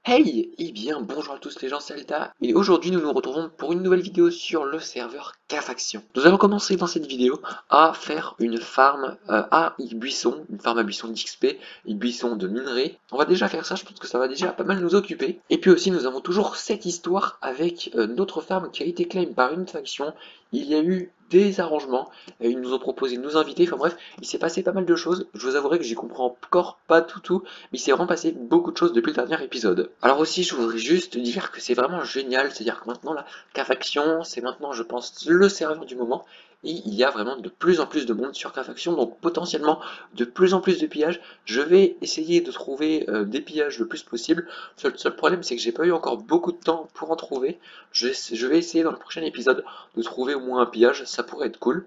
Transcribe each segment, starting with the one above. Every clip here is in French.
Hey! Eh bien, bonjour à tous les gens, c'est Alta, et aujourd'hui nous nous retrouvons pour une nouvelle vidéo sur le serveur K-Faction. Nous allons commencer dans cette vidéo à faire une farm à buisson, une farm à buisson d'XP, une buisson de minerai. On va déjà faire ça, je pense que ça va déjà pas mal nous occuper. Et puis aussi nous avons toujours cette histoire avec notre farm qui a été claim par une faction. Il y a eu des arrangements, ils nous ont proposé de nous inviter, enfin bref, il s'est passé pas mal de choses. Je vous avouerai que j'y comprends encore pas tout, mais il s'est vraiment passé beaucoup de choses depuis le dernier épisode. Alors aussi, je voudrais juste dire que c'est vraiment génial, c'est-à-dire que maintenant, la K-Faction, c'est maintenant, je pense, le serveur du moment, et il y a vraiment de plus en plus de monde sur K-Faction, donc potentiellement de plus en plus de pillages. Je vais essayer de trouver des pillages le plus possible. Le seul problème, c'est que j'ai pas eu encore beaucoup de temps pour en trouver. Je vais essayer dans le prochain épisode de trouver au moins un pillage, ça pourrait être cool.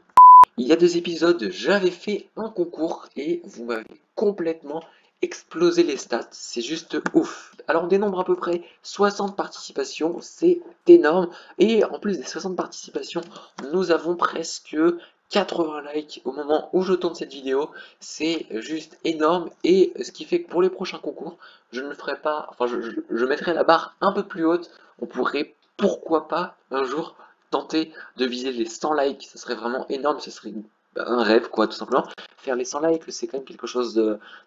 Il y a 2 épisodes, j'avais fait un concours et vous m'avez complètement explosé les stats, c'est juste ouf. Alors on dénombre à peu près 60 participations, c'est énorme. Et en plus des 60 participations, nous avons presque 80 likes au moment où je tourne cette vidéo. C'est juste énorme et ce qui fait que pour les prochains concours, je ne ferai pas, enfin je mettrai la barre un peu plus haute. On pourrait pourquoi pas un jour tenter de viser les 100 likes, ça serait vraiment énorme, ce serait un rêve quoi tout simplement. Faire les 100 likes c'est quand même quelque chose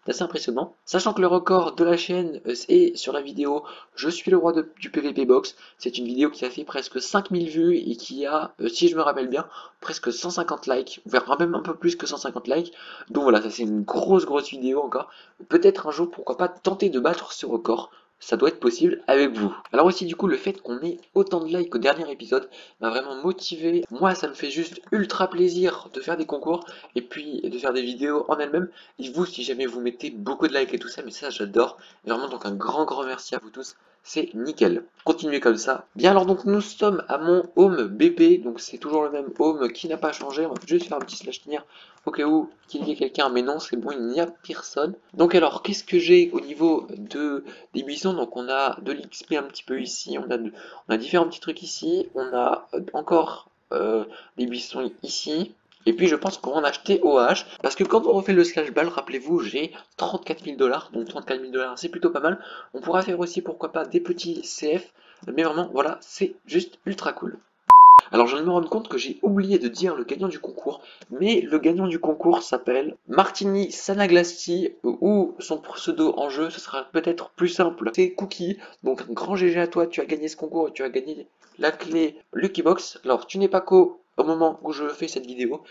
d'assez impressionnant. Sachant que le record de la chaîne est sur la vidéo Je suis le roi du PvP Box. C'est une vidéo qui a fait presque 5000 vues et qui a, si je me rappelle bien, presque 150 likes, voire même un peu plus que 150 likes. Donc voilà, ça c'est une grosse vidéo encore. Peut-être un jour, pourquoi pas, tenter de battre ce record. Ça doit être possible avec vous. Alors aussi du coup le fait qu'on ait autant de likes au dernier épisode m'a vraiment motivé. Moi ça me fait juste ultra plaisir de faire des concours et puis de faire des vidéos en elles-mêmes. Et vous si jamais vous mettez beaucoup de likes et tout ça, mais ça j'adore. Et vraiment donc un grand merci à vous tous. C'est nickel. Continuez comme ça. Bien alors donc nous sommes à mon home BP. Donc c'est toujours le même home qui n'a pas changé. On va juste faire un petit slash tenir au cas où qu'il y ait quelqu'un, mais non c'est bon, il n'y a personne. Donc alors qu'est-ce que j'ai au niveau des buissons? Donc on a de l'XP un petit peu ici, on a différents petits trucs ici, on a encore des buissons ici. Et puis je pense qu'on va en acheter OH, parce que quand on refait le slash ball, rappelez-vous, j'ai 34 000 $, donc 34 000 $ c'est plutôt pas mal. On pourra faire aussi, pourquoi pas, des petits CF, mais vraiment, voilà, c'est juste ultra cool. Alors je viens de me rendre compte que j'ai oublié de dire le gagnant du concours, mais le gagnant du concours s'appelle Martini Sanaglasti, ou son pseudo en jeu, ce sera peut-être plus simple. C'est Cookie, donc un grand GG à toi, tu as gagné ce concours et tu as gagné la clé Lucky Box. Alors tu n'es pas qu'au au moment où je fais cette vidéo,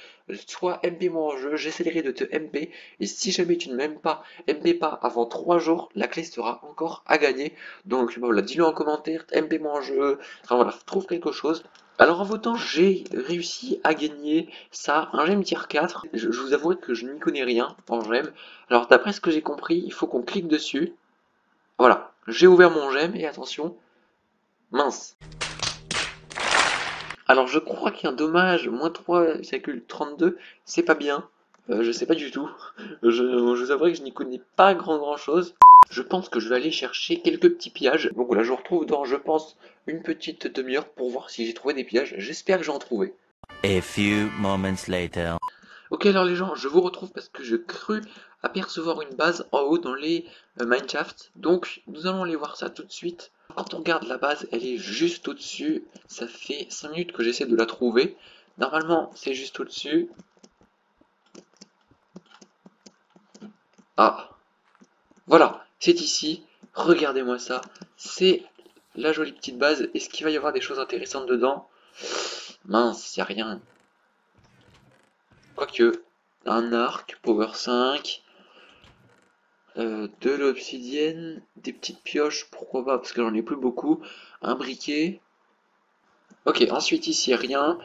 soit MP moi en jeu, j'essaierai de te MP, et si jamais tu ne m'aimes pas, MP pas avant 3 jours, la clé sera encore à gagner. Donc voilà, dis-le en commentaire, MP moi en jeu, enfin voilà, trouve quelque chose. Alors en votant, j'ai réussi à gagner ça, un gemme tier 4. Je vous avouerai que je n'y connais rien en gemme. Alors d'après ce que j'ai compris, il faut qu'on clique dessus. Voilà, j'ai ouvert mon gemme et attention, mince. Alors je crois qu'il y a un dommage, moins 3,32, c'est pas bien. Je sais pas du tout. Je vous avouerai que je n'y connais pas grand chose. Je pense que je vais aller chercher quelques petits pillages. Donc voilà, je vous retrouve dans, je pense, une petite demi-heure pour voir si j'ai trouvé des pillages. J'espère que j'en ai trouvé. A few moments later. Ok alors les gens, je vous retrouve parce que je crus apercevoir une base en haut dans les mineshafts. Donc nous allons aller voir ça tout de suite. Quand on regarde la base, elle est juste au-dessus. Ça fait 5 minutes que j'essaie de la trouver. Normalement c'est juste au-dessus. Ah, voilà, c'est ici. Regardez-moi ça. C'est la jolie petite base. Est-ce qu'il va y avoir des choses intéressantes dedans? Mince, y a rien. Quoique, un arc, power 5. De l'obsidienne, des petites pioches, pourquoi pas, parce que j'en ai plus beaucoup. Un briquet. Ok, ensuite ici rien.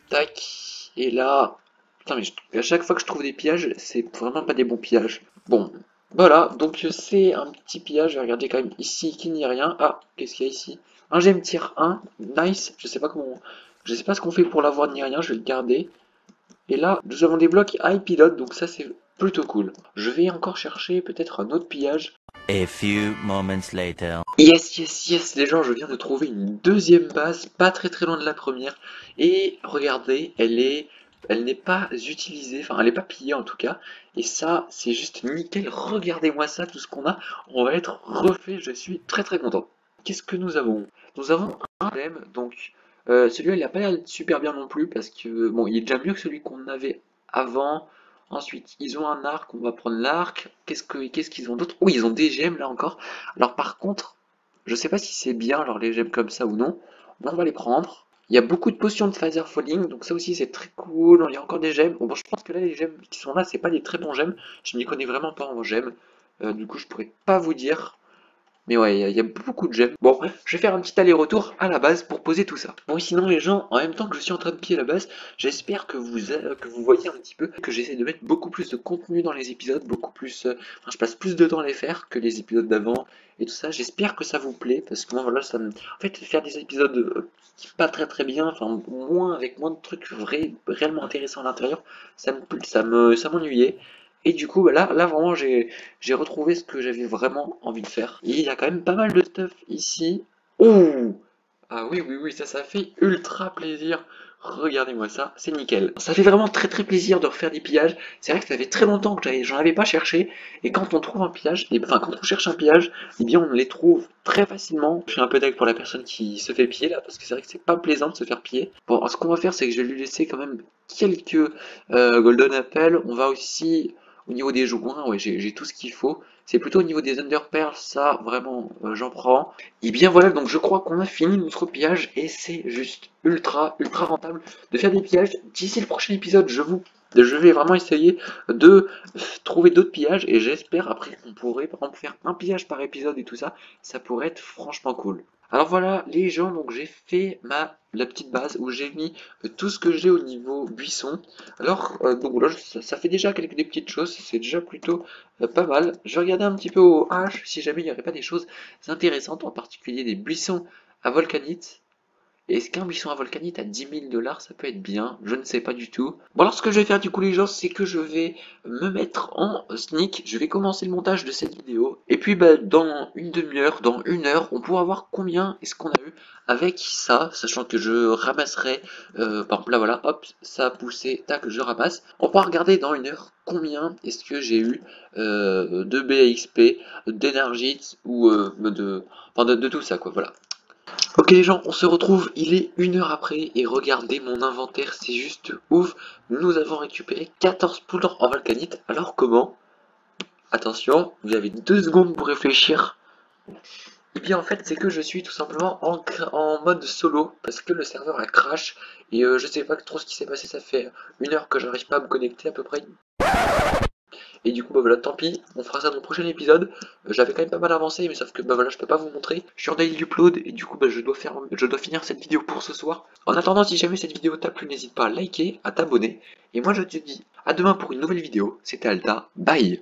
Tac. Et là. Putain, mais à chaque fois que je trouve des pillages, c'est vraiment pas des bons pillages. Bon, voilà, donc c'est un petit pillage. Je vais regarder quand même ici qu'il n'y a rien. Ah, qu'est-ce qu'il y a ici? Un gemme tier 1. Nice. Je sais pas comment. Je sais pas ce qu'on fait pour l'avoir ni rien, je vais le garder. Et là, nous avons des blocs high pilote, donc ça c'est plutôt cool. Je vais encore chercher peut-être un autre pillage. A few moments later. Yes, les gens, je viens de trouver une deuxième base, pas très loin de la première. Et regardez, elle est elle n'est pas utilisée, enfin elle n'est pas pillée en tout cas, et ça c'est juste nickel, regardez-moi ça, tout ce qu'on a, on va être refait, je suis très très content. Qu'est-ce que nous avons? Nous avons un thème, donc celui-là il a pas l'air d'être super bien non plus, parce que bon il est déjà mieux que celui qu'on avait avant. Ensuite ils ont un arc, on va prendre l'arc, qu'est-ce qu'ils ont d'autre? Oui ils ont des gemmes là encore, alors par contre, je sais pas si c'est bien alors les gemmes comme ça ou non, on va les prendre. Il y a beaucoup de potions de Phaser Falling, donc ça aussi c'est très cool. Il y a encore des gemmes. Bon, je pense que là les gemmes qui sont là, c'est pas des très bons gemmes. Je m'y connais vraiment pas en gemmes. Du coup, je pourrais pas vous dire. Mais ouais, il y a beaucoup de gemmes. Bon, je vais faire un petit aller-retour à la base pour poser tout ça. Bon, et sinon les gens, en même temps que je suis en train de piller la base, j'espère que vous voyez un petit peu que j'essaie de mettre beaucoup plus de contenu dans les épisodes, beaucoup plus, enfin, je passe plus de temps à les faire que les épisodes d'avant et tout ça. J'espère que ça vous plaît parce que moi voilà, en fait, faire des épisodes pas très très bien, enfin moins avec moins de trucs réellement intéressants à l'intérieur, ça m'ennuyait. Et du coup, bah là vraiment, j'ai retrouvé ce que j'avais vraiment envie de faire. Et il y a quand même pas mal de stuff ici. Ouh! Ah oui, oui, oui, ça fait ultra plaisir. Regardez-moi ça, c'est nickel. Ça fait vraiment très très plaisir de refaire des pillages. C'est vrai que ça fait très longtemps que j'en avais pas cherché. Et quand on trouve un pillage, enfin quand on cherche un pillage, eh bien on les trouve très facilement. Je suis un peu deg pour la personne qui se fait piller là, parce que c'est vrai que c'est pas plaisant de se faire piller. Bon, ce qu'on va faire, c'est que je vais lui laisser quand même quelques Golden Apple. On va aussi au niveau des joints, ouais, j'ai tout ce qu'il faut. C'est plutôt au niveau des Under Pearls, ça, vraiment, j'en prends. Et bien voilà, donc je crois qu'on a fini notre pillage, et c'est juste ultra, ultra rentable de faire des pillages. D'ici le prochain épisode, je vais vraiment essayer de trouver d'autres pillages, et j'espère après qu'on pourrait, par exemple, faire un pillage par épisode et tout ça. Ça pourrait être franchement cool. Alors voilà les gens, donc j'ai fait la petite base où j'ai mis tout ce que j'ai au niveau buisson. Alors donc là ça fait déjà des petites choses, c'est déjà plutôt pas mal. Je vais regarder un petit peu au H si jamais il n'y aurait pas des choses intéressantes, en particulier des buissons à volcanite. Est-ce qu'un buisson à volcanite à 10 000 $, ça peut être bien? Je ne sais pas du tout. Bon alors ce que je vais faire du coup les gens, c'est que je vais me mettre en sneak. Je vais commencer le montage de cette vidéo. Et puis bah, dans une demi-heure, dans une heure, on pourra voir combien est-ce qu'on a eu avec ça. Sachant que je ramasserai, par exemple là voilà, hop, ça a poussé, tac, je ramasse. On pourra regarder dans une heure combien est-ce que j'ai eu de BXP, d'énergie ou de tout ça quoi, voilà. Ok les gens, on se retrouve, il est une heure après, et regardez mon inventaire, c'est juste ouf. Nous avons récupéré 14 poudres en volcanite, alors comment? Attention, vous avez 2 secondes pour réfléchir. Et bien en fait c'est que je suis tout simplement en mode solo, parce que le serveur a crash, et je sais pas trop ce qui s'est passé, ça fait une heure que j'arrive pas à me connecter à peu près. Et du coup, bah voilà, tant pis, on fera ça dans le prochain épisode. J'avais quand même pas mal avancé, mais sauf que bah voilà, je peux pas vous montrer. Je suis en daily upload et du coup, bah je dois finir cette vidéo pour ce soir. En attendant, si jamais cette vidéo t'a plu, n'hésite pas à liker, à t'abonner. Et moi, je te dis à demain pour une nouvelle vidéo. C'était Alta, bye.